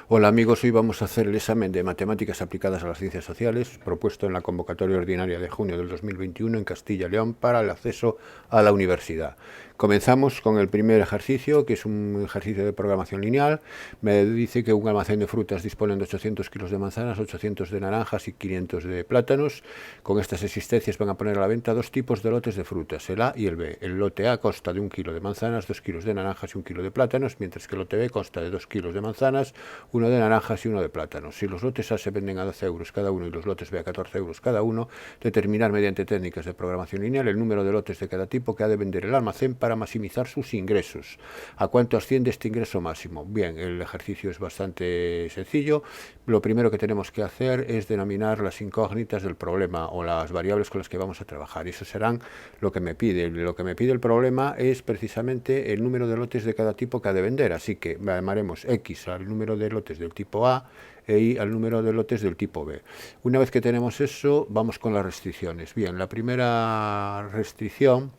Hola amigos, hoy vamos a hacer el examen de Matemáticas aplicadas a las ciencias sociales propuesto en la convocatoria ordinaria de junio del 2021 en Castilla y León para el acceso a la universidad. Comenzamos con el primer ejercicio, que es un ejercicio de programación lineal. Me dice que un almacén de frutas dispone de 800 kilos de manzanas, 800 de naranjas y 500 de plátanos. Con estas existencias van a poner a la venta dos tipos de lotes de frutas, el A y el B. El lote A consta de 1 kilo de manzanas, 2 kilos de naranjas y 1 kilo de plátanos, mientras que el lote B consta de 2 kilos de manzanas, 1 de naranjas y 1 de plátanos. Si los lotes A se venden a 12 euros cada uno y los lotes B a 14 euros cada uno, determinar mediante técnicas de programación lineal el número de lotes de cada tipo que ha de vender el almacén para maximizar sus ingresos. ¿A cuánto asciende este ingreso máximo? Bien, el ejercicio es bastante sencillo. Lo primero que tenemos que hacer es denominar las incógnitas del problema o las variables con las que vamos a trabajar. Eso serán lo que me pide. Lo que me pide el problema es precisamente el número de lotes de cada tipo que ha de vender. Así que llamaremos X al número de lotes del tipo A e Y al número de lotes del tipo B. Una vez que tenemos eso, vamos con las restricciones. Bien, la primera restricción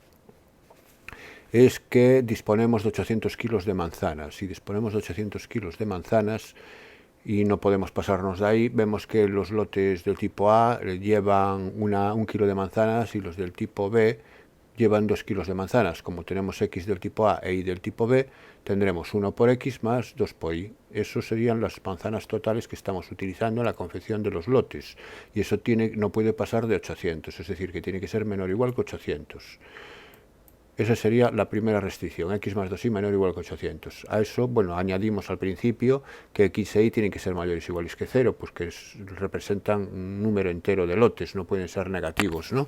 es que disponemos de 800 kilos de manzanas. Si disponemos de 800 kilos de manzanas y no podemos pasarnos de ahí, vemos que los lotes del tipo A llevan 1 kilo de manzanas y los del tipo B llevan 2 kilos de manzanas. Como tenemos X del tipo A e Y del tipo B, tendremos 1 por X más 2 por Y. Eso serían las manzanas totales que estamos utilizando en la confección de los lotes. Y eso no puede pasar de 800, es decir, que tiene que ser menor o igual que 800. Esa sería la primera restricción, X más 2Y menor o igual que 800. A eso, bueno, añadimos al principio que X e Y tienen que ser mayores o iguales que 0, pues que representan un número entero de lotes, no pueden ser negativos, ¿no?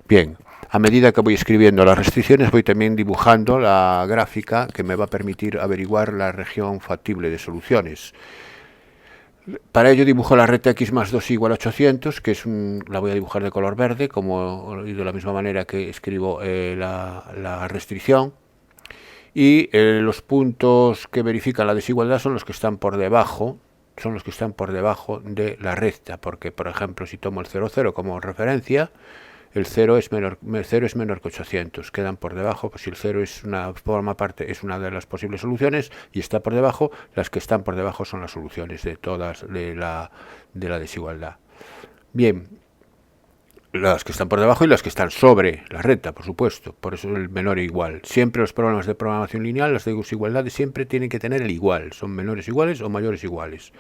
Bien, a medida que voy escribiendo las restricciones, voy también dibujando la gráfica que me va a permitir averiguar la región factible de soluciones. Para ello dibujo la recta X más 2 igual a 800, que la voy a dibujar de color verde, y de la misma manera que escribo la restricción. Y los puntos que verifican la desigualdad son los que están por debajo, de la recta, porque, por ejemplo, si tomo el 0, 0 como referencia, el 0 es menor que 800, quedan por debajo. Pues si el 0 es es una de las posibles soluciones y está por debajo, las que están por debajo son las soluciones de todas de la desigualdad. Bien, las que están por debajo y las que están sobre la recta, por supuesto, por eso el menor e igual. Siempre los problemas de programación lineal, las desigualdades siempre tienen que tener el igual, son menores iguales o mayores iguales.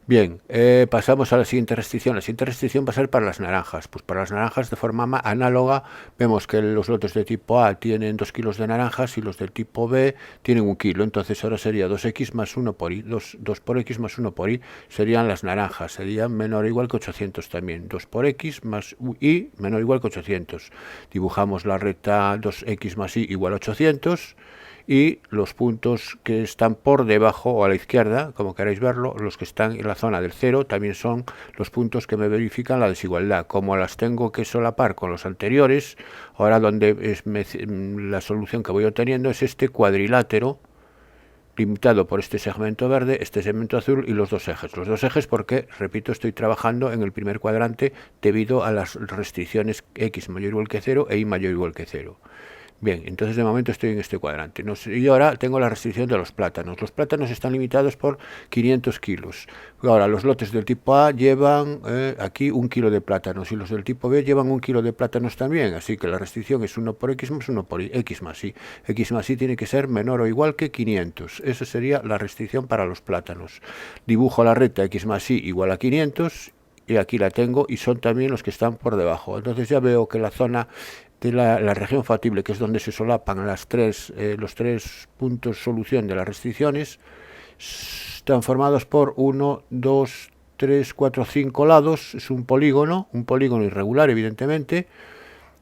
Bien, pasamos a la siguiente restricción. La siguiente restricción va a ser para las naranjas. Pues para las naranjas, de forma análoga, vemos que los lotes de tipo A tienen 2 kilos de naranjas y los del tipo B tienen 1 kilo. Entonces ahora sería 2X más 1 por Y. 2 por X más 1 por Y serían las naranjas. Serían menor o igual que 800 también. 2 por X más Y menor o igual que 800. Dibujamos la recta 2X más Y igual a 800. Y los puntos que están por debajo o a la izquierda, como queráis verlo, los que están en la zona del 0, también son los puntos que me verifican la desigualdad. Como las tengo que solapar con los anteriores, ahora la solución que voy obteniendo es este cuadrilátero, limitado por este segmento verde, este segmento azul y los dos ejes. Los dos ejes porque, repito, estoy trabajando en el primer cuadrante debido a las restricciones X mayor o igual que 0 e Y mayor o igual que 0. Bien, entonces de momento estoy en este cuadrante. Y ahora tengo la restricción de los plátanos. Los plátanos están limitados por 500 kilos. Ahora, los lotes del tipo A llevan aquí 1 kilo de plátanos y los del tipo B llevan 1 kilo de plátanos también. Así que la restricción es 1 por X más 1 por Y, X más Y. X más Y tiene que ser menor o igual que 500. Esa sería la restricción para los plátanos. Dibujo la recta X más Y igual a 500 y aquí la tengo y son también los que están por debajo. Entonces ya veo que la zona de la región factible, que es donde se solapan los tres puntos solución de las restricciones, están formados por 1, 2, 3, 4, 5 lados. Es un polígono irregular, evidentemente,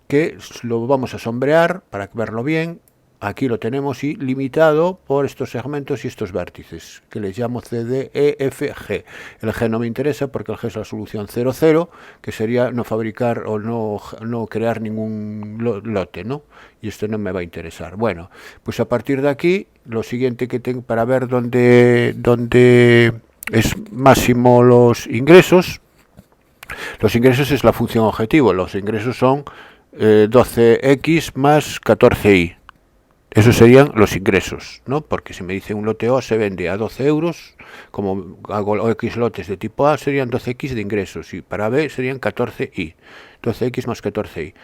que lo vamos a sombrear para verlo bien. Aquí lo tenemos y limitado por estos segmentos y estos vértices, que les llamo C, D, E, F, G. El G no me interesa porque el G es la solución 0, 0, que sería no fabricar o no crear ningún lote, ¿no? Y esto no me va a interesar. Bueno, pues a partir de aquí, lo siguiente que tengo para ver dónde es máximo los ingresos es la función objetivo. Los ingresos son 12X más 14Y. Esos serían los ingresos, ¿no? Porque si me dice un lote O se vende a 12 euros, como hago X lotes de tipo A, serían 12X de ingresos, y para B serían 14Y. 12X más 14Y.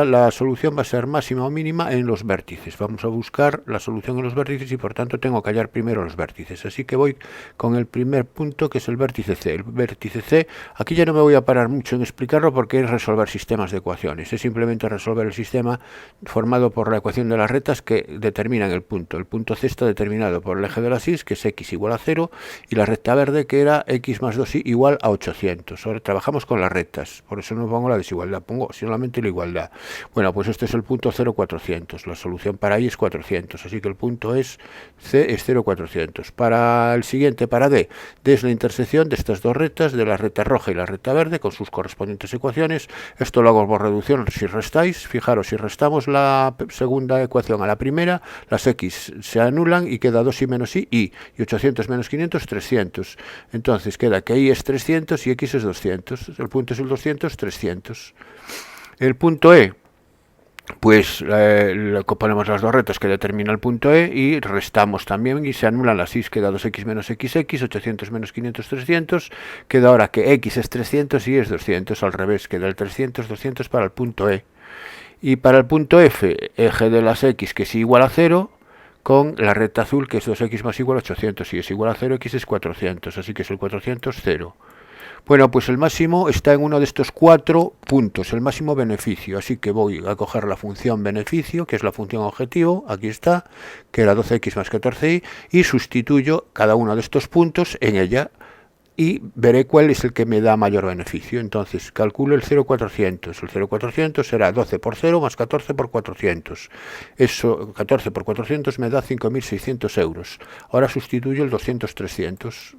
La solución va a ser máxima o mínima en los vértices. Vamos a buscar la solución en los vértices y por tanto tengo que hallar primero los vértices. Así que voy con el primer punto, que es el vértice C. El vértice C, aquí ya no me voy a parar mucho en explicarlo porque es resolver sistemas de ecuaciones. Es simplemente resolver el sistema formado por la ecuación de las rectas que determinan el punto. El punto C está determinado por el eje de las Y, que es X igual a 0, y la recta verde, que era X más 2Y igual a 800. Ahora trabajamos con las rectas, por eso no pongo la desigualdad, pongo solamente la igualdad. Bueno, pues este es el punto 0,400. La solución para I es 400, así que el punto es C es 0,400. Para el siguiente, para D, D es la intersección de estas dos rectas, de la recta roja y la recta verde, con sus correspondientes ecuaciones. Esto lo hago por reducción si restáis. Fijaros, si restamos la segunda ecuación a la primera, las X se anulan y queda 2Y menos y 800 menos 500, 300. Entonces queda que Y es 300 y X es 200. El punto es el 200, 300. El punto E, pues ponemos las dos rectas que determina el punto E y restamos también y se anulan las Y, queda 2X menos XX, 800 menos 500, 300, queda ahora que X es 300 y es 200, al revés, queda el 300, 200 para el punto E. Y para el punto F, eje de las X que es igual a 0, con la recta azul que es 2X más igual a 800, y es igual a 0, X es 400, así que es el 400, 0. Bueno, pues el máximo está en uno de estos 4 puntos, el máximo beneficio. Así que voy a coger la función beneficio, que es la función objetivo, aquí está, que era 12X más 14Y, y sustituyo cada uno de estos puntos en ella y veré cuál es el que me da mayor beneficio. Entonces calculo el 0,400. El 0,400 será 12 por 0 más 14 por 400. Eso, 14 por 400 me da 5.600 euros. Ahora sustituyo el 200-300.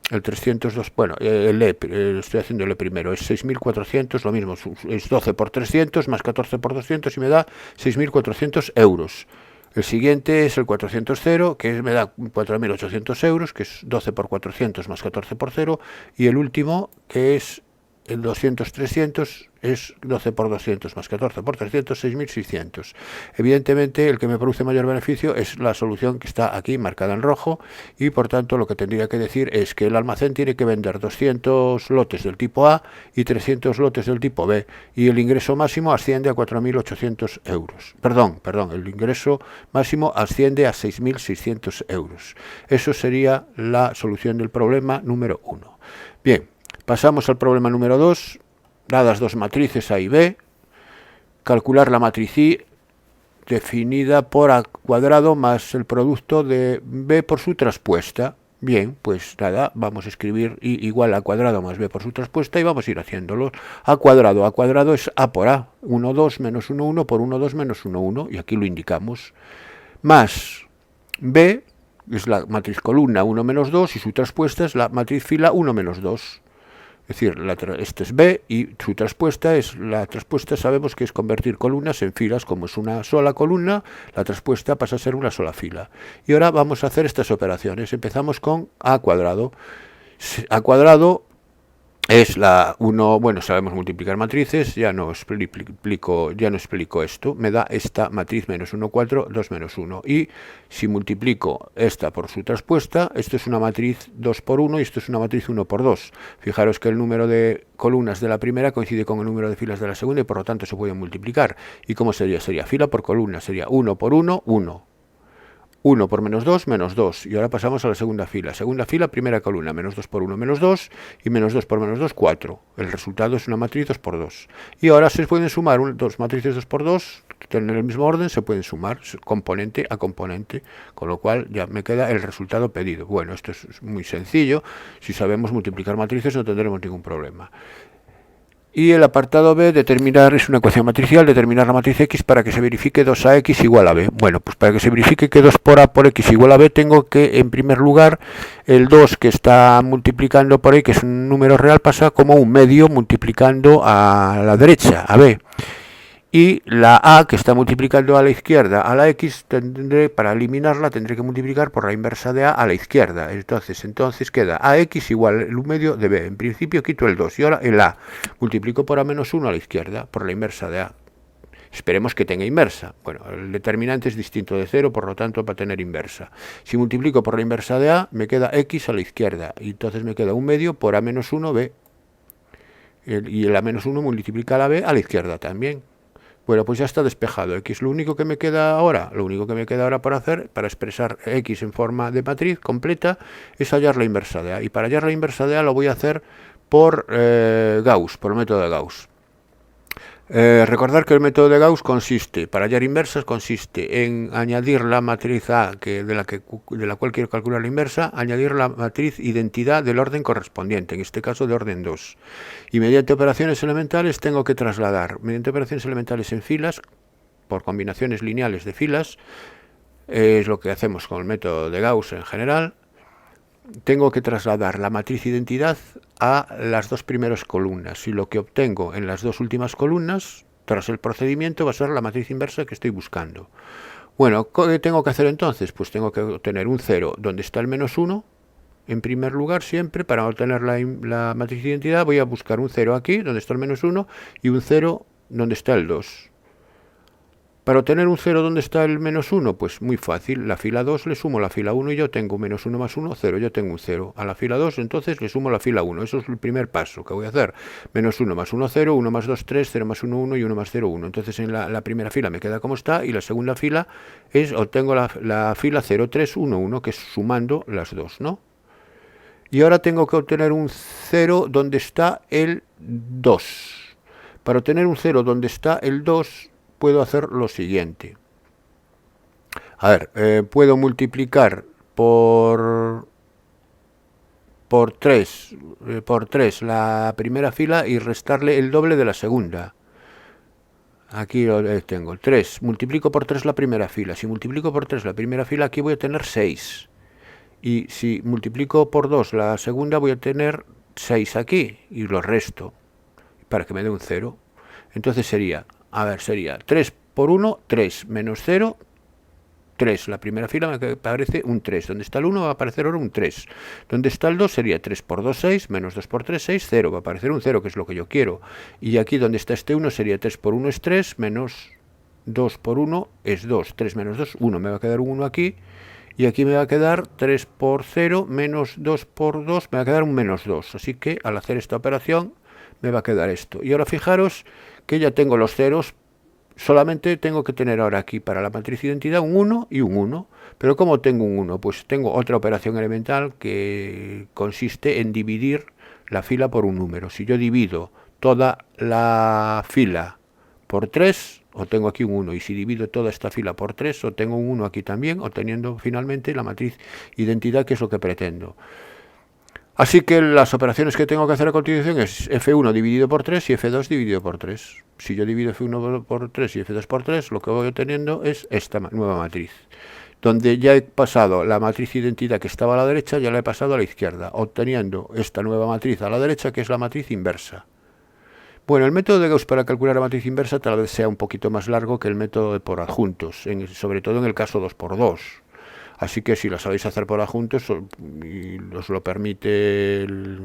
El 302, bueno, estoy haciendo el primero, es 6.400, lo mismo, es 12 por 300 más 14 por 200 y me da 6.400 euros. El siguiente es el 400, que me da 4.800 euros, que es 12 por 400 más 14 por 0, y el último, que es el 200-300, es 12 por 200 más 14 por 300, 6.600. Evidentemente, el que me produce mayor beneficio es la solución que está aquí marcada en rojo, y por tanto lo que tendría que decir es que el almacén tiene que vender 200 lotes del tipo A y 300 lotes del tipo B, y el ingreso máximo asciende a 4.800 euros. Perdón, el ingreso máximo asciende a 6.600 euros. Eso sería la solución del problema número 1. Bien. Pasamos al problema número 2, dadas dos matrices A y B, calcular la matriz I definida por A cuadrado más el producto de B por su traspuesta. Bien, pues nada, vamos a escribir I igual a cuadrado más B por su traspuesta y vamos a ir haciéndolo. A cuadrado es A por A, 1, 2 menos 1, 1 por 1, 2 menos 1, 1, y aquí lo indicamos, más B, es la matriz columna 1 menos 2, y su traspuesta es la matriz fila 1 menos 2. Es decir, este es B y su traspuesta sabemos que es convertir columnas en filas. Como es una sola columna, la traspuesta pasa a ser una sola fila. Y ahora vamos a hacer estas operaciones. Empezamos con A cuadrado. A cuadrado es la 1, bueno, sabemos multiplicar matrices, ya no explico esto, me da esta matriz menos 1, 4, 2 menos 1, y si multiplico esta por su traspuesta, esto es una matriz 2 por 1 y esto es una matriz 1 por 2. Fijaros que el número de columnas de la primera coincide con el número de filas de la segunda y por lo tanto se pueden multiplicar. ¿Y cómo sería? Sería fila por columna, sería 1 por 1, 1. 1 por menos 2, menos 2. Y ahora pasamos a la segunda fila. Segunda fila, primera columna, menos 2 por 1, menos 2. Y menos 2 por menos 2, 4. El resultado es una matriz 2 por 2. Y ahora se pueden sumar dos matrices 2 por 2, que tienen el mismo orden, se pueden sumar componente a componente. Con lo cual ya me queda el resultado pedido. Bueno, esto es muy sencillo. Si sabemos multiplicar matrices no tendremos ningún problema. Y el apartado B, determinar, es una ecuación matricial, determinar la matriz X para que se verifique 2AX igual a B. Bueno, pues para que se verifique que 2 por A por X igual a B, tengo que, en primer lugar, el 2 que está multiplicando por ahí, que es un número real, pasa como un medio multiplicando a la derecha, a B. Y la A, que está multiplicando a la izquierda a la X, para eliminarla tendré que multiplicar por la inversa de A la izquierda. Entonces queda AX igual el medio de B. En principio quito el 2 y ahora el A. Multiplico por A menos 1 a la izquierda por la inversa de A. Esperemos que tenga inversa. Bueno, el determinante es distinto de 0, por lo tanto va a tener inversa. Si multiplico por la inversa de A, me queda X a la izquierda, y entonces me queda 1 medio por A menos 1, B. Y el A menos 1 multiplica la B a la izquierda también. Bueno, pues ya está despejado X. Lo único que me queda ahora por hacer, para expresar X en forma de matriz completa, es hallar la inversa de A. Y para hallar la inversa de A lo voy a hacer por Gauss, por el método de Gauss. Recordar que el método de Gauss para hallar inversas, consiste en añadir la matriz A, de la cual quiero calcular la inversa, añadir la matriz identidad del orden correspondiente, en este caso de orden 2. Y mediante operaciones elementales tengo que trasladar, mediante operaciones elementales en filas, por combinaciones lineales de filas, es lo que hacemos con el método de Gauss en general, tengo que trasladar la matriz identidad a las dos primeras columnas, y lo que obtengo en las dos últimas columnas, tras el procedimiento, va a ser la matriz inversa que estoy buscando. Bueno, ¿qué tengo que hacer entonces? Pues tengo que obtener un 0 donde está el menos 1, en primer lugar siempre. Para obtener la matriz de identidad voy a buscar un 0 aquí, donde está el menos 1, y un 0 donde está el 2. Para obtener un 0 donde está el menos 1, pues muy fácil. La fila 2 le sumo la fila 1 y yo tengo menos 1 más 1, 0. Yo tengo un 0. A la fila 2 entonces le sumo la fila 1. Eso es el primer paso que voy a hacer. Menos 1 más 1, 0, 1 más 2, 3, 0 más 1, 1 y 1 más 0, 1. Entonces en la primera fila me queda como está, y la segunda fila obtengo la fila 0, 3, 1, 1, que es sumando las dos, ¿no? Y ahora tengo que obtener un 0 donde está el 2. Para obtener un 0 donde está el 2, puedo hacer lo siguiente. A ver, puedo multiplicar por 3 la primera fila y restarle el doble de la segunda. Aquí lo tengo, 3. Multiplico por 3 la primera fila. Si multiplico por 3 la primera fila, aquí voy a tener 6. Y si multiplico por 2 la segunda, voy a tener 6 aquí, y lo resto, para que me dé un 0. Entonces sería 3 por 1, 3, menos 0, 3. La primera fila me aparece un 3. Donde está el 1 va a aparecer ahora un 3. Donde está el 2 sería 3 por 2, 6, menos 2 por 3, 6, 0. Va a aparecer un 0, que es lo que yo quiero. Y aquí donde está este 1 sería 3 por 1 es 3, menos 2 por 1 es 2. 3 menos 2, 1. Me va a quedar un 1 aquí. Y aquí me va a quedar 3 por 0, menos 2 por 2, me va a quedar un menos 2. Así que al hacer esta operación me va a quedar esto. Y ahora fijaros que ya tengo los ceros. Solamente tengo que tener ahora aquí para la matriz identidad un 1 y un 1. Pero ¿cómo tengo un 1? Pues tengo otra operación elemental que consiste en dividir la fila por un número. Si yo divido toda la fila por 3, obtengo aquí un 1. Y si divido toda esta fila por 3, obtengo un 1 aquí también, obteniendo finalmente la matriz identidad, que es lo que pretendo. Así que las operaciones que tengo que hacer a continuación es F1 dividido por 3 y F2 dividido por 3. Si yo divido F1 por 3 y F2 por 3, lo que voy obteniendo es esta nueva matriz, donde ya he pasado la matriz identidad que estaba a la derecha, ya la he pasado a la izquierda, obteniendo esta nueva matriz a la derecha, que es la matriz inversa. Bueno, el método de Gauss para calcular la matriz inversa tal vez sea un poquito más largo que el método de por adjuntos, sobre todo en el caso 2×2. Así que si lo sabéis hacer por adjuntos y os lo permiten,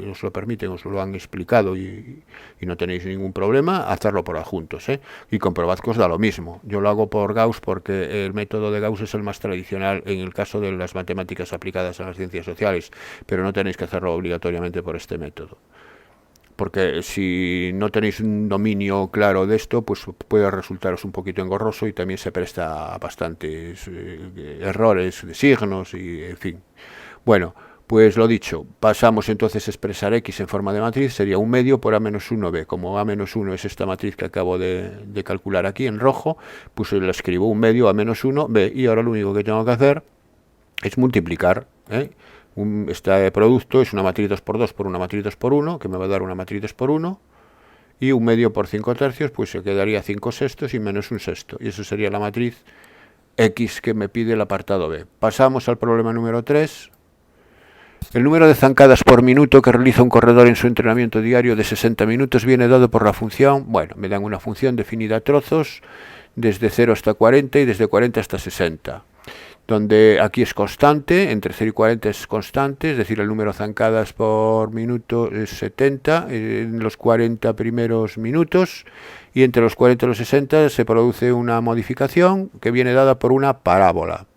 os lo han explicado y no tenéis ningún problema, hacerlo por adjuntos, y comprobad que os da lo mismo. Yo lo hago por Gauss porque el método de Gauss es el más tradicional en el caso de las matemáticas aplicadas a las ciencias sociales, pero no tenéis que hacerlo obligatoriamente por este método. Porque si no tenéis un dominio claro de esto, pues puede resultaros un poquito engorroso y también se presta a bastantes errores de signos y en fin. Bueno, pues lo dicho, pasamos entonces a expresar X en forma de matriz, sería 1 medio por A-1B. Como A-1 es esta matriz que acabo de calcular aquí en rojo, pues le escribo 1 medio A-1B, y ahora lo único que tengo que hacer es multiplicar, este producto es una matriz 2×2 por una matriz 2×1, que me va a dar una matriz 2×1, y 1 medio por 5 tercios, pues se quedaría 5 sextos y menos 1 sexto, y eso sería la matriz X que me pide el apartado B. Pasamos al problema número 3. El número de zancadas por minuto que realiza un corredor en su entrenamiento diario de 60 minutos viene dado por la función, bueno, me dan una función definida a trozos, desde 0 hasta 40 y desde 40 hasta 60. donde aquí es constante, entre 0 y 40 es constante, es decir, el número de zancadas por minuto es 70 en los 40 primeros minutos, y entre los 40 y los 60 se produce una modificación que viene dada por una parábola.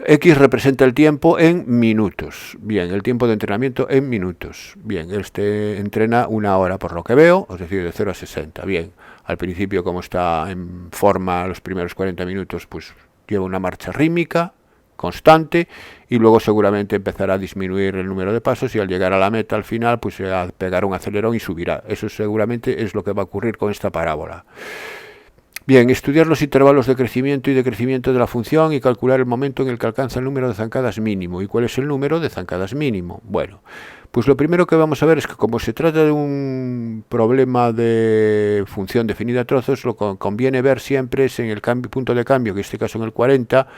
X representa el tiempo en minutos. Bien, el tiempo de entrenamiento en minutos. Bien, este entrena 1 hora por lo que veo, es decir, de 0 a 60. Bien, al principio, como está en forma los primeros 40 minutos, pues lleva una marcha rítmica constante, y luego seguramente empezará a disminuir el número de pasos, y al llegar a la meta, al final, pues se pegará un acelerón y subirá. Eso seguramente es lo que va a ocurrir con esta parábola. Bien, estudiar los intervalos de crecimiento y decrecimiento de la función y calcular el momento en el que alcanza el número de zancadas mínimo. ¿Y cuál es el número de zancadas mínimo? Bueno, pues lo primero que vamos a ver es que, como se trata de un problema de función definida a trozos, lo que conviene ver siempre es en el punto de cambio, que en este caso en el 40,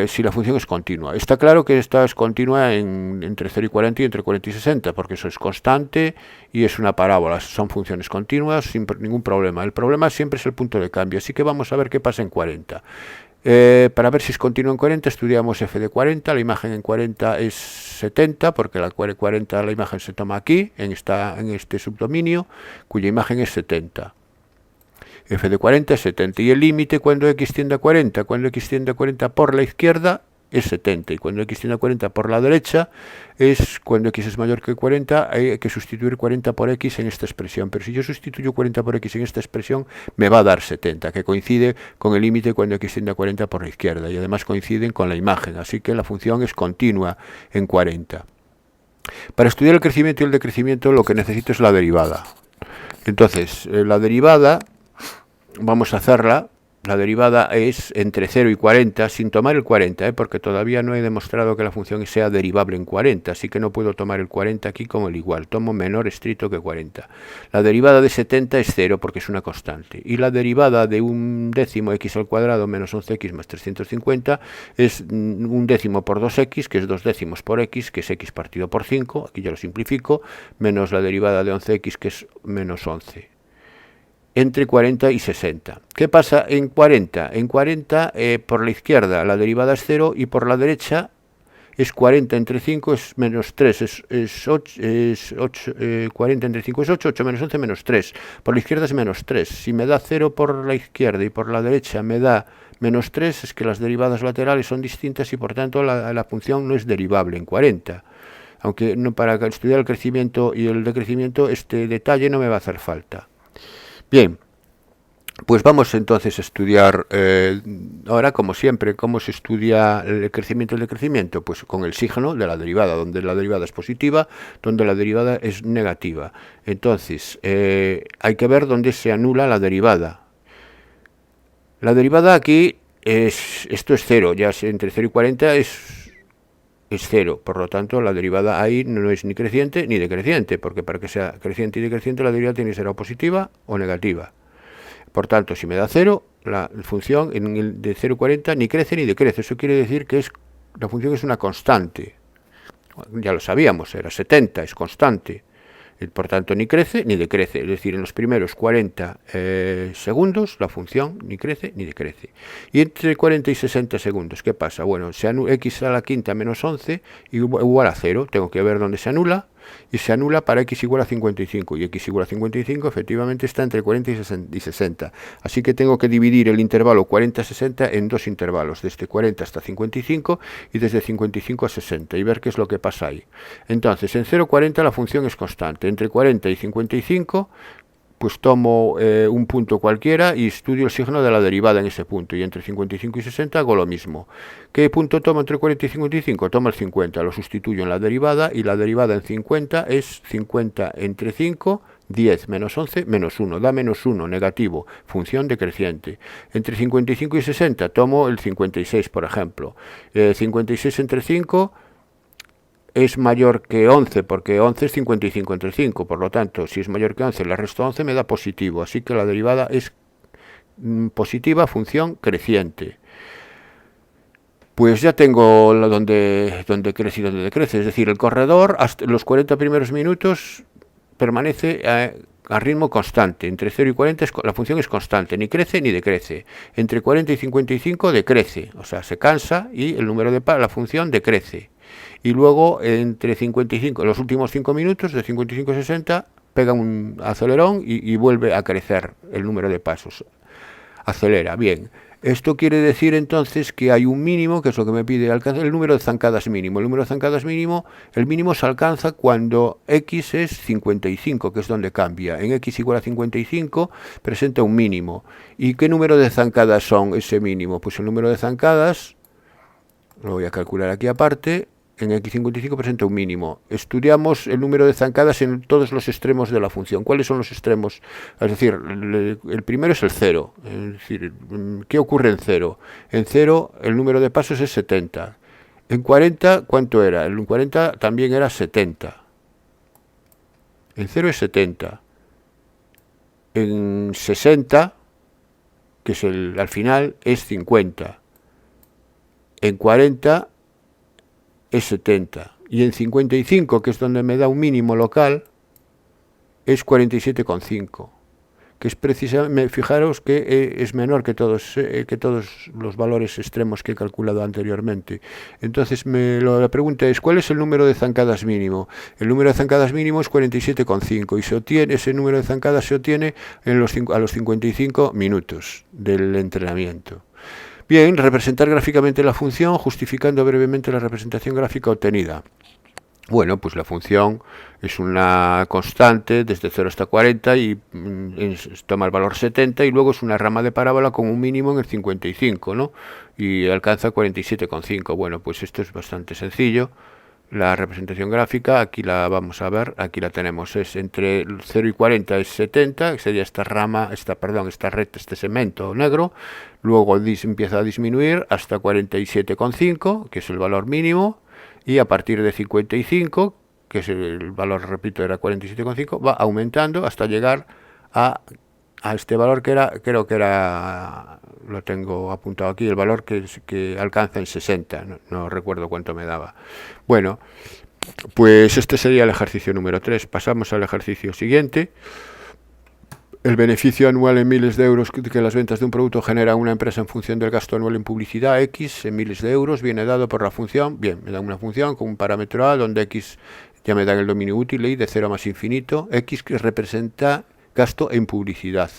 si la función es continua. Está claro que esta es continua entre 0 y 40 y entre 40 y 60, porque eso es constante y es una parábola. Son funciones continuas sin ningún problema. El problema siempre es el punto de cambio, así que vamos a ver qué pasa en 40. Para ver si es continuo en 40, estudiamos f de 40. La imagen en 40 es 70, porque la 40 la imagen se toma aquí, en este subdominio, cuya imagen es 70. F de 40 es 70, y el límite cuando x tiende a 40, cuando x tiende a 40 por la izquierda es 70, y cuando x tiende a 40 por la derecha es cuando x es mayor que 40, hay que sustituir 40 por x en esta expresión, pero si yo sustituyo 40 por x en esta expresión me va a dar 70, que coincide con el límite cuando x tiende a 40 por la izquierda, y además coinciden con la imagen, así que la función es continua en 40. Para estudiar el crecimiento y el decrecimiento lo que necesito es la derivada. Entonces, la derivada vamos a hacerla. La derivada es entre 0 y 40, sin tomar el 40, porque todavía no he demostrado que la función sea derivable en 40, así que no puedo tomar el 40 aquí como el igual, tomo menor estricto que 40. La derivada de 70 es 0 porque es una constante, y la derivada de un décimo x al cuadrado menos 11x más 350 es un décimo por 2x, que es 2 décimos por x, que es x partido por 5, aquí ya lo simplifico, menos la derivada de 11x, que es menos 11. Entre 40 y 60. ¿Qué pasa en 40? En 40, por la izquierda la derivada es 0, y por la derecha es 40 entre 5 es menos 3, es 8, 40 entre 5 es 8, 8 menos 11 menos 3. Por la izquierda es menos 3. Si me da 0 por la izquierda y por la derecha me da menos 3, es que las derivadas laterales son distintas y por tanto la función no es derivable en 40. Aunque no, para estudiar el crecimiento y el decrecimiento este detalle no me va a hacer falta. Bien, pues vamos entonces a estudiar ahora, como siempre, cómo se estudia el crecimiento y el decrecimiento. Pues con el signo de la derivada, donde la derivada es positiva, donde la derivada es negativa. Entonces, hay que ver dónde se anula la derivada. La derivada aquí, esto es 0, ya entre 0 y 40 es 0, por lo tanto la derivada ahí no es ni creciente ni decreciente, porque para que sea creciente y decreciente la derivada tiene que ser o positiva o negativa. Por tanto, si me da 0, la función de 0 a 40 ni crece ni decrece. Eso quiere decir que la función es una constante. Ya lo sabíamos, era 70, es constante. Por tanto, ni crece ni decrece. Es decir, en los primeros 40 segundos la función ni crece ni decrece. Y entre 40 y 60 segundos, ¿qué pasa? Bueno, x a la quinta menos 11 igual a 0. Tengo que ver dónde se anula. Y se anula para x igual a 55. Y x igual a 55 efectivamente está entre 40 y 60. Así que tengo que dividir el intervalo 40-60 en dos intervalos, desde 40 hasta 55 y desde 55 a 60, y ver qué es lo que pasa ahí. Entonces, en 0,40 la función es constante. Entre 40 y 55, pues tomo un punto cualquiera y estudio el signo de la derivada en ese punto, y entre 55 y 60 hago lo mismo. ¿Qué punto tomo entre 40 y 55? Tomo el 50, lo sustituyo en la derivada, y la derivada en 50 es 50 entre 5, 10 menos 11 menos 1, da menos 1, negativo, función decreciente. Entre 55 y 60 tomo el 56, por ejemplo. 56 entre 5 es mayor que 11, porque 11 es 55 entre 5, por lo tanto, si es mayor que 11, le resto 11 me da positivo, así que la derivada es positiva, función creciente. Pues ya tengo donde crece y donde decrece, es decir, el corredor hasta los 40 primeros minutos permanece a ritmo constante. Entre 0 y 40 la función es constante, ni crece ni decrece. Entre 40 y 55 decrece, o sea, se cansa y el número de pasos, la función decrece. Y luego entre 55, los últimos 5 minutos, de 55 a 60, pega un acelerón y vuelve a crecer el número de pasos. Acelera, bien. Esto quiere decir entonces que hay un mínimo, que es lo que me pide alcanzar, el número de zancadas mínimo. El número de zancadas mínimo, el mínimo se alcanza cuando x es 55, que es donde cambia. En x igual a 55 presenta un mínimo. ¿Y qué número de zancadas son ese mínimo? Pues el número de zancadas, lo voy a calcular aquí aparte, en x55 presenta un mínimo. Estudiamos el número de zancadas en todos los extremos de la función. ¿Cuáles son los extremos? Es decir, el primero es el 0. Es decir, ¿qué ocurre en 0? En 0 el número de pasos es 70. En 40, ¿cuánto era? En 40 también era 70. En 0 es 70. En 60, que es al final, es 50. En 40 es 70, y en 55, que es donde me da un mínimo local, es 47,5, que es precisamente, fijaros que es menor que todos los valores extremos que he calculado anteriormente. Entonces la pregunta es, ¿cuál es el número de zancadas mínimo? El número de zancadas mínimo es 47,5 y se obtiene, ese número de zancadas se obtiene a los 55 minutos del entrenamiento. Bien, representar gráficamente la función, justificando brevemente la representación gráfica obtenida. Bueno, pues la función es una constante desde 0 hasta 40 y toma el valor 70 y luego es una rama de parábola con un mínimo en el 55, ¿no? Y alcanza 47,5. Bueno, pues esto es bastante sencillo. La representación gráfica, aquí la vamos a ver, aquí la tenemos, es entre 0 y 40 es 70, que sería esta rama, esta red, este segmento negro, luego empieza a disminuir hasta 47,5, que es el valor mínimo, y a partir de 55, que es el valor, repito, era 47,5, va aumentando hasta llegar a este valor que era, creo que era, lo tengo apuntado aquí, el valor que alcanza en 60, no recuerdo cuánto me daba. Bueno, pues este sería el ejercicio número 3. Pasamos al ejercicio siguiente. El beneficio anual en miles de euros que las ventas de un producto genera una empresa en función del gasto anual en publicidad, X, en miles de euros, viene dado por la función, bien, me dan una función con un parámetro A, donde X ya me dan el dominio útil y de 0 más infinito, X que representa gasto en publicidad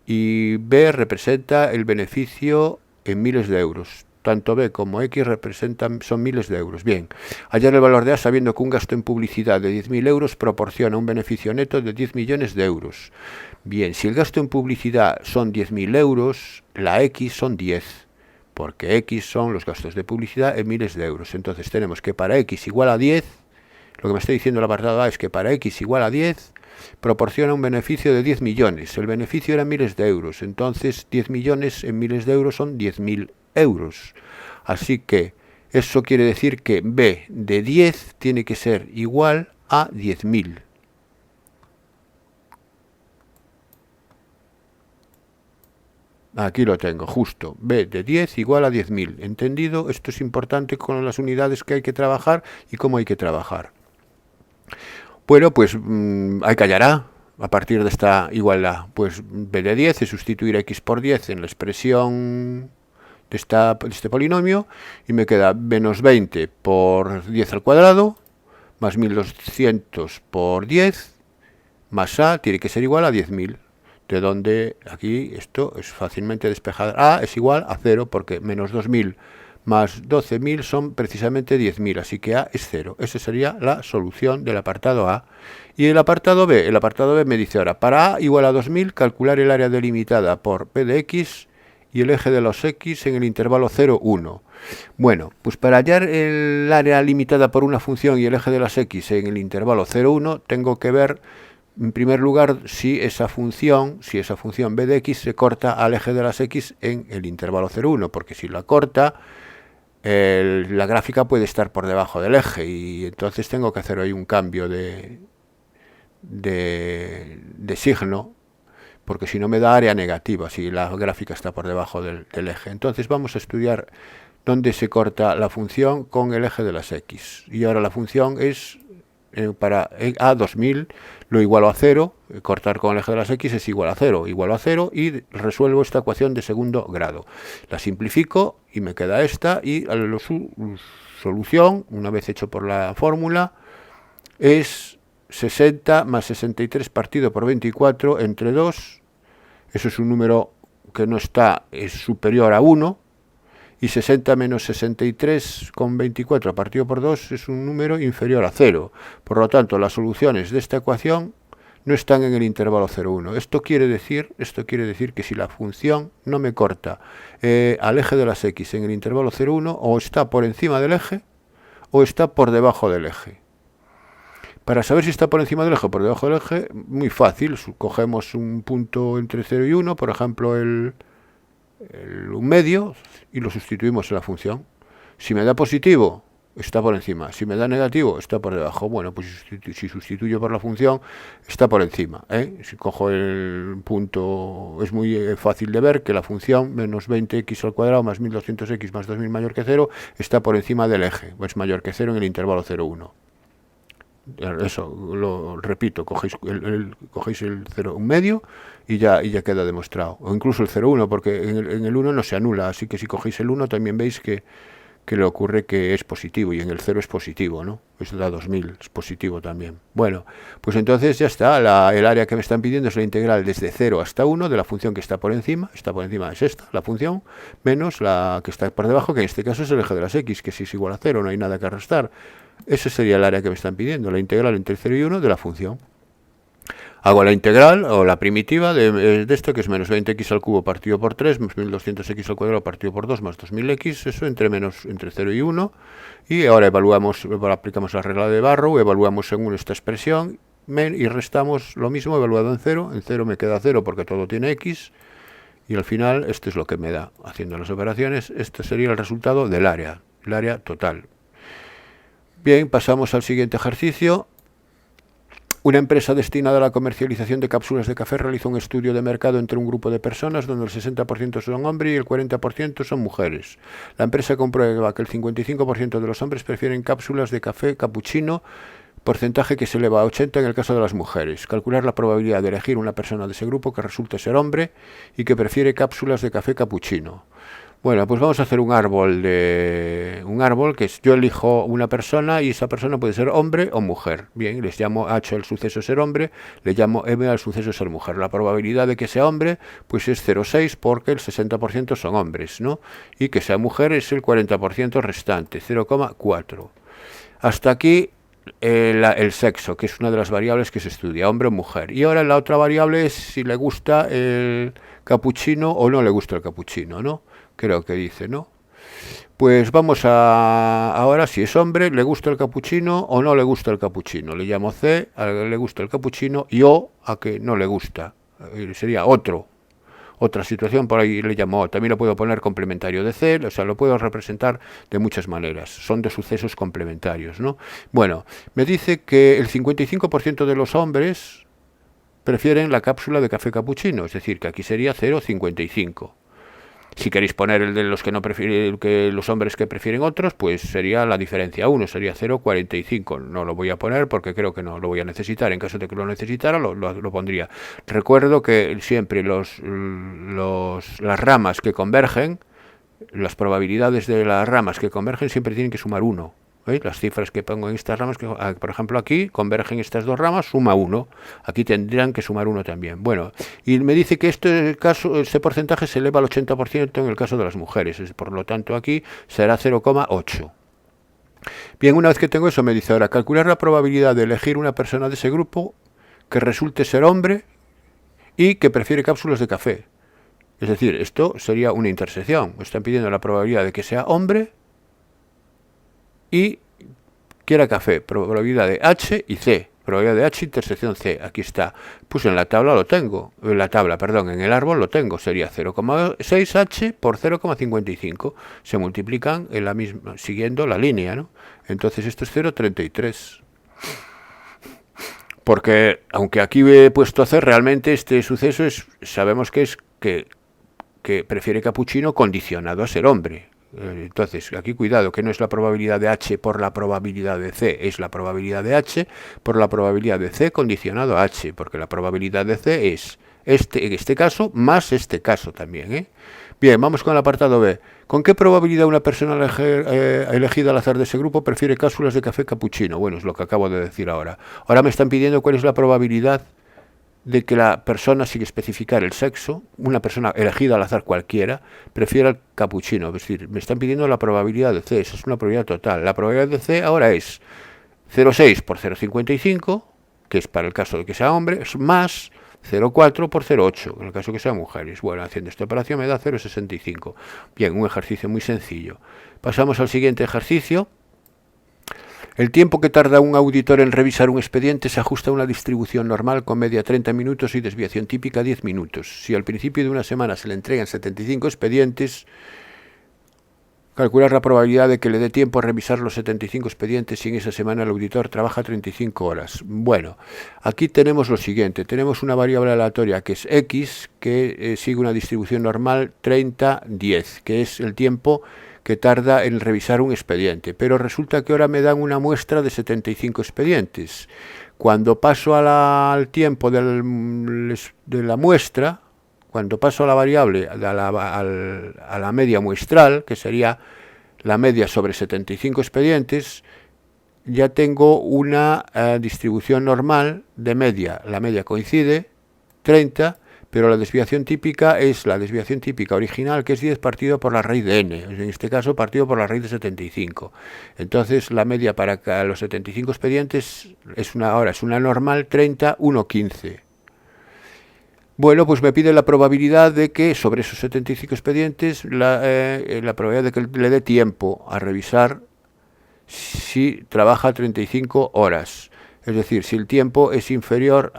y B representa el beneficio en miles de euros. Tanto B como X son miles de euros. Bien, hallar el valor de A sabiendo que un gasto en publicidad de 10.000 euros proporciona un beneficio neto de 10 millones de euros. Bien, si el gasto en publicidad son 10.000 euros, la X son 10, porque X son los gastos de publicidad en miles de euros. Entonces tenemos que para X igual a 10, lo que me está diciendo el apartado A es que para X igual a 10, proporciona un beneficio de 10 millones. El beneficio era miles de euros, entonces 10 millones en miles de euros son 10.000 euros. Así que eso quiere decir que B de 10 tiene que ser igual a 10.000. Aquí lo tengo, justo. B de 10 igual a 10.000. ¿Entendido? Esto es importante con las unidades que hay que trabajar y cómo hay que trabajar. Bueno, pues hay que hallar a partir de esta igualdad. Pues B de 10 es sustituir X por 10 en la expresión de este polinomio y me queda menos 20 por 10 al cuadrado más 1200 por 10 más A tiene que ser igual a 10.000. De donde aquí esto es fácilmente despejado. A es igual a 0 porque menos 2.000 más 12.000 son precisamente 10.000, así que A es 0. Esa sería la solución del apartado A. Y el apartado B me dice ahora, para A igual a 2.000, calcular el área delimitada por P de X y el eje de los X en el intervalo 0, 1. Bueno, pues para hallar el área limitada por una función y el eje de las X en el intervalo 0, 1, tengo que ver, en primer lugar, si esa función B de X se corta al eje de las X en el intervalo 0, 1, porque si la corta, la gráfica puede estar por debajo del eje y entonces tengo que hacer ahí un cambio de signo, porque si no me da área negativa si la gráfica está por debajo del eje. Entonces vamos a estudiar dónde se corta la función con el eje de las X. Y ahora la función es para a 2000 lo igualo a 0, cortar con el eje de las x es igual a 0, igualo a 0 y resuelvo esta ecuación de segundo grado. La simplifico y me queda esta y su solución, una vez hecho por la fórmula, es 60 más 63 partido por 24 entre 2, eso es un número que no está, es superior a 1, y 60 menos 63 con 24 partido por 2 es un número inferior a 0. Por lo tanto, las soluciones de esta ecuación no están en el intervalo 0,1. Esto quiere decir que si la función no me corta al eje de las x en el intervalo 0,1, o está por encima del eje o está por debajo del eje. Para saber si está por encima del eje o por debajo del eje, muy fácil. Cogemos un punto entre 0 y 1, por ejemplo un medio, y lo sustituimos en la función. Si me da positivo, está por encima. Si me da negativo, está por debajo. Bueno, pues si sustituyo por la función, está por encima. Si cojo el punto, es muy fácil de ver que la función menos 20x al cuadrado más 1200x más 2000 mayor que 0 está por encima del eje, o es mayor que 0 en el intervalo 0,1. Eso, lo repito, cogéis el 0, un medio y ya queda demostrado. O incluso el 0,1, porque en el 1 no se anula, así que si cogéis el 1 también veis que le ocurre que es positivo, y en el 0 es positivo, ¿no? Eso da 2000, es positivo también. Bueno, pues entonces ya está, el área que me están pidiendo es la integral desde 0 hasta 1 de la función que está por encima es esta, la función, menos la que está por debajo, que en este caso es el eje de las x, que si es igual a 0 no hay nada que restar. Ese sería el área que me están pidiendo, la integral entre 0 y 1 de la función. Hago la integral, o la primitiva, de esto, que es menos 20x al cubo partido por 3, más 1200x al cuadrado partido por 2, más 2000x, eso entre 0 y 1. Y ahora aplicamos la regla de Barrow, evaluamos según esta expresión, y restamos lo mismo evaluado en 0. En 0 me queda 0 porque todo tiene x, y al final esto es lo que me da. Haciendo las operaciones, este sería el resultado del área, el área total. Bien, pasamos al siguiente ejercicio. Una empresa destinada a la comercialización de cápsulas de café realizó un estudio de mercado entre un grupo de personas donde el 60% son hombres y el 40% son mujeres. La empresa comprueba que el 55% de los hombres prefieren cápsulas de café cappuccino, porcentaje que se eleva a 80 en el caso de las mujeres. Calcular la probabilidad de elegir una persona de ese grupo que resulte ser hombre y que prefiere cápsulas de café cappuccino. Bueno, pues vamos a hacer un árbol que yo elijo una persona y esa persona puede ser hombre o mujer. Bien, les llamo H al suceso ser hombre, le llamo M al suceso ser mujer. La probabilidad de que sea hombre pues es 0,6 porque el 60% son hombres, ¿no? Y que sea mujer es el 40% restante, 0,4. Hasta aquí el sexo, que es una de las variables que se estudia, hombre o mujer. Y ahora la otra variable es si le gusta el capuchino o no le gusta el capuchino, ¿no? Creo que dice, ¿no? Pues vamos ahora, si es hombre, le gusta el capuchino o no le gusta el capuchino. Le llamo C, a que le gusta el capuchino, y O, a que no le gusta. Sería otra situación, por ahí le llamo O. También lo puedo poner complementario de C, o sea, lo puedo representar de muchas maneras. Son de sucesos complementarios, ¿no? Bueno, me dice que el 55% de los hombres prefieren la cápsula de café capuchino, es decir, que aquí sería 0,55. Si queréis poner el de los que no prefieren, que los hombres que prefieren otros, pues sería la diferencia 1, sería 0,45. No lo voy a poner porque creo que no lo voy a necesitar. En caso de que lo necesitara, lo pondría. Recuerdo que siempre las ramas que convergen, las probabilidades de las ramas que convergen siempre tienen que sumar 1. ¿Veis? Las cifras que pongo en estas ramas, por ejemplo aquí, convergen estas dos ramas, suma 1. Aquí tendrían que sumar 1 también. Bueno, y me dice que este porcentaje se eleva al 80% en el caso de las mujeres. Por lo tanto, aquí será 0,8. Bien, una vez que tengo eso, me dice ahora, calcular la probabilidad de elegir una persona de ese grupo que resulte ser hombre y que prefiere cápsulas de café. Es decir, esto sería una intersección. Me están pidiendo la probabilidad de que sea hombre y quiera café, probabilidad de H y C, probabilidad de H intersección C, aquí está, pues en la tabla lo tengo, en el árbol lo tengo, sería 0,6H por 0,55, se multiplican en la misma, siguiendo la línea, ¿no? Entonces esto es 0,33. Porque, aunque aquí he puesto C, realmente este suceso sabemos que es que prefiere capuchino condicionado a ser hombre. Entonces, aquí cuidado, que no es la probabilidad de H por la probabilidad de C, es la probabilidad de H por la probabilidad de C condicionado a H, porque la probabilidad de C es en este caso más este caso también, ¿eh? Bien, vamos con el apartado B. ¿Con qué probabilidad una persona elegida al azar de ese grupo prefiere cápsulas de café capuchino? Bueno, es lo que acabo de decir ahora. Ahora me están pidiendo cuál es la probabilidad de que la persona, sin especificar el sexo, una persona elegida al azar cualquiera, prefiera el capuchino. Es decir, me están pidiendo la probabilidad de C, esa es una probabilidad total. La probabilidad de C ahora es 0,6 por 0,55, que es para el caso de que sea hombre, es más 0,4 por 0,8, en el caso de que sean mujeres. Bueno, haciendo esta operación me da 0,65. Bien, un ejercicio muy sencillo. Pasamos al siguiente ejercicio. El tiempo que tarda un auditor en revisar un expediente se ajusta a una distribución normal con media 30 minutos y desviación típica 10 minutos. Si al principio de una semana se le entregan 75 expedientes, calcular la probabilidad de que le dé tiempo a revisar los 75 expedientes si en esa semana el auditor trabaja 35 horas. Bueno, aquí tenemos lo siguiente. Tenemos una variable aleatoria que es X, que sigue una distribución normal 30-10, que es el tiempo que tarda en revisar un expediente, pero resulta que ahora me dan una muestra de 75 expedientes. Cuando paso al tiempo de la muestra, cuando paso a la variable, a la media muestral, que sería la media sobre 75 expedientes, ya tengo una distribución normal de media. La media coincide, 30, pero la desviación típica es la desviación típica original, que es 10 partido por la raíz de n, en este caso partido por la raíz de 75. Entonces la media para los 75 expedientes ahora es una normal 30, 1, 15. Bueno, pues me pide la probabilidad de que sobre esos 75 expedientes, la probabilidad de que le dé tiempo a revisar si trabaja 35 horas. Es decir, si el tiempo es inferior,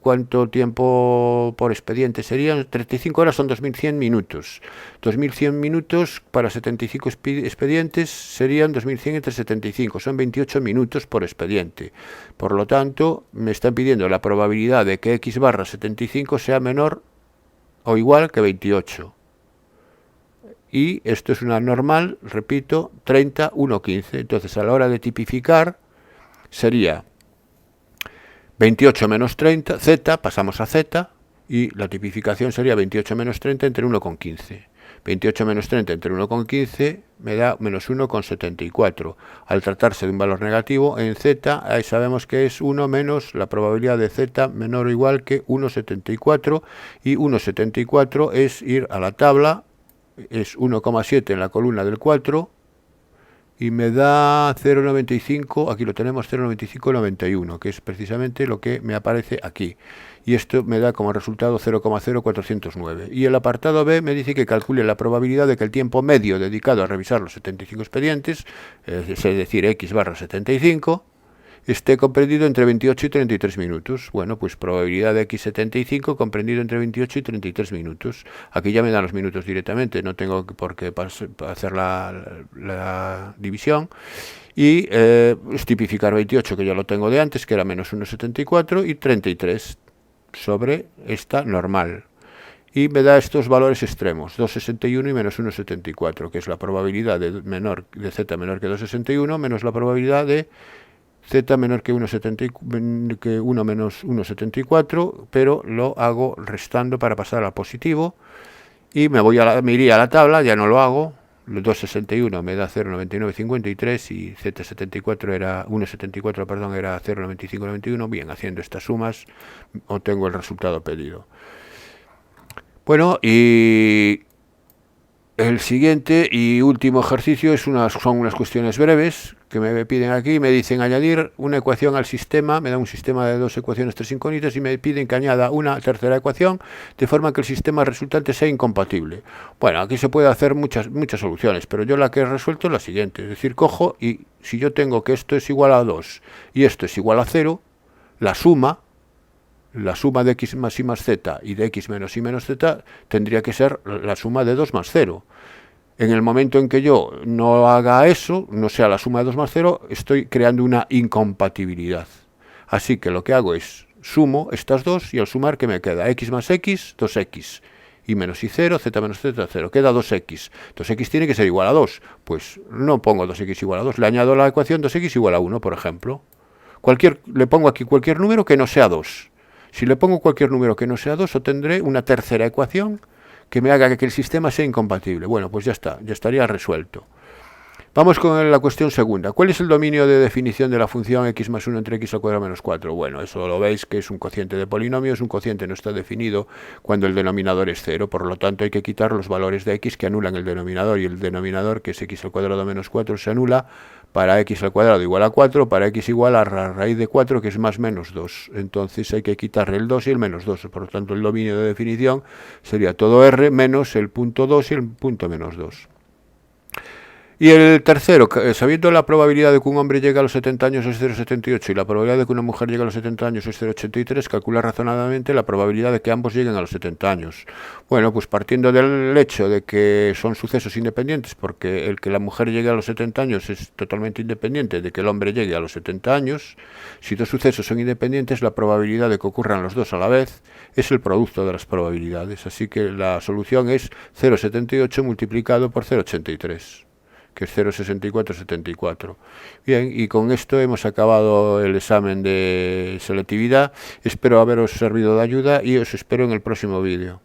¿cuánto tiempo por expediente serían? 35 horas son 2100 minutos. 2100 minutos para 75 expedientes serían 2100 entre 75, son 28 minutos por expediente. Por lo tanto, me están pidiendo la probabilidad de que X barra 75 sea menor o igual que 28. Y esto es una normal, repito, 30, 1, 15. Entonces, a la hora de tipificar, sería 28 menos 30, Z, pasamos a Z, y la tipificación sería 28 menos 30 entre 1,15. 28 menos 30 entre 1,15 me da menos 1,74. Al tratarse de un valor negativo, en Z sabemos que es 1 menos la probabilidad de Z menor o igual que 1,74, y 1,74 es ir a la tabla, es 1,7 en la columna del 4, y me da 0,95, aquí lo tenemos, 0,9591, que es precisamente lo que me aparece aquí. Y esto me da como resultado 0,0409. Y el apartado B me dice que calcule la probabilidad de que el tiempo medio dedicado a revisar los 75 expedientes, es decir, X barra 75, esté comprendido entre 28 y 33 minutos. Bueno, pues probabilidad de X75 comprendido entre 28 y 33 minutos. Aquí ya me dan los minutos directamente, no tengo por qué hacer la división. Y es tipificar 28, que ya lo tengo de antes, que era menos 1,74, y 33 sobre esta normal. Y me da estos valores extremos, 2,61 y menos 1,74, que es la probabilidad de Z menor que 2,61 menos la probabilidad de Z menor que 1 menos 1,74, pero lo hago restando para pasar al positivo, y me iría a la tabla, ya no lo hago. 2,61 me da 0,9953 y Z74 era 1,74, perdón, era 0,9591. Bien, haciendo estas sumas obtengo el resultado pedido. Bueno, y el siguiente y último ejercicio son unas cuestiones breves que me piden aquí. Me dicen añadir una ecuación al sistema, me da un sistema de dos ecuaciones tres incógnitas y me piden que añada una tercera ecuación de forma que el sistema resultante sea incompatible. Bueno, aquí se puede hacer muchas soluciones, pero yo la que he resuelto es la siguiente. Es decir, cojo y si yo tengo que esto es igual a 2 y esto es igual a 0, la suma de x más y más z y de x menos y menos z tendría que ser la suma de 2 más 0. En el momento en que yo no haga eso, no sea la suma de 2 más 0, estoy creando una incompatibilidad. Así que lo que hago es sumo estas dos y al sumar, ¿qué me queda? X más x, 2x. y menos y0, z menos z, 0. Queda 2x. 2x tiene que ser igual a 2. Pues no pongo 2x igual a 2. Le añado a la ecuación 2x igual a 1, por ejemplo. Le pongo aquí cualquier número que no sea 2. Si le pongo cualquier número que no sea 2, obtendré una tercera ecuación que me haga que el sistema sea incompatible. Bueno, pues ya está, ya estaría resuelto. Vamos con la cuestión segunda. ¿Cuál es el dominio de definición de la función x más 1 entre x al cuadrado menos 4? Bueno, eso lo veis que es un cociente de polinomios. Un cociente no está definido cuando el denominador es 0. Por lo tanto, hay que quitar los valores de x que anulan el denominador. Y el denominador, que es x al cuadrado menos 4, se anula para x al cuadrado igual a 4, para x igual a la raíz de 4, que es más menos 2. Entonces hay que quitarle el 2 y el menos 2. Por lo tanto, el dominio de definición sería todo r menos el punto 2 y el punto menos 2. Y el tercero, sabiendo la probabilidad de que un hombre llegue a los 70 años es 0,78 y la probabilidad de que una mujer llegue a los 70 años es 0,83, calcula razonadamente la probabilidad de que ambos lleguen a los 70 años. Bueno, pues partiendo del hecho de que son sucesos independientes, porque el que la mujer llegue a los 70 años es totalmente independiente de que el hombre llegue a los 70 años, si dos sucesos son independientes, la probabilidad de que ocurran los dos a la vez es el producto de las probabilidades. Así que la solución es 0,78 multiplicado por 0,83. Que es 0,6474. Bien, y con esto hemos acabado el examen de selectividad. Espero haberos servido de ayuda y os espero en el próximo vídeo.